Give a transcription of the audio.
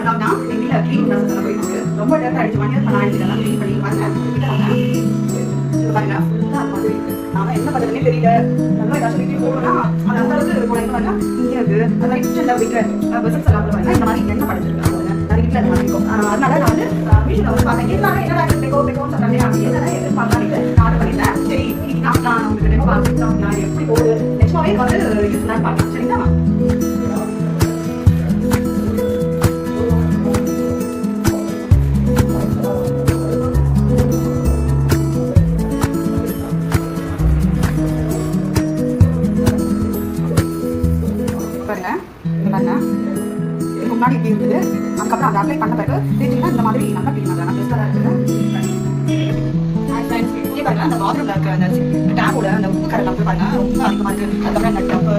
பண்ணாங்கன்னா எங்க வீட்டுல கிளீன் ப்ராசஸ் போயிட்டு இருக்கு. ரொம்ப டேரக்ட் ஆயிடுச்சு. 1 இயர் நான் இதெல்லாம் கிளீன் பண்ணி பாருங்க. பாருங்க ஃபுல்லா அது மாதிரி இருக்கு. நாம என்ன பண்றதுன்னே தெரியல. நல்லா ஏதாச்சும் வீட்டுக்கு போகணும்னா அது அந்த அளவுக்கு போனீங்க பாருங்க இங்க இருக்கு. அது மாதிரி கிச்சன்ல வைக்கிற வெசல்ஸ் எல்லாம் பாருங்க இந்த மாதிரி என்ன படிச்சிருக்காங்க நிறைய வீட்டுல அந்த மாதிரி இருக்கும். அதனால நான் வந்து மீஷோல வந்து பார்த்தேன். எல்லாரும் என்னடா பெக்கோ சொல்றாங்க அப்படின்னு எதிர்பார்க்கலான்னு நான் ஆர்டர் பண்ணிட்டேன். சரி இன்னைக்கு நான் உங்களுக்கு டெமோ பார்த்துட்டோம். நான் எப்படி போகுது நெக்ஸ்டாவே வந்து யூஸ் பண்ணி பார்க்கலாம். சரிங்களா? பாருங்க பாருங்க இதுக்கு முன்னாடி இப்படி இருக்குது. அதுக்கப்புறம் அதை அப்ளை பண்ண பிறகு தெரிஞ்சுன்னா இந்த மாதிரி நல்லா கிளீன் ஆகலாம். பெஸ்ட்டாக தான் இருக்குது. இங்கே பாருங்க அந்த பாத்ரூமில் இருக்க அந்த டேப்போட அந்த உப்பு கரெல்லாம் பாருங்க ரொம்ப அதிகமாக இருக்குது. அதுக்கப்புறம் அந்த டப்பு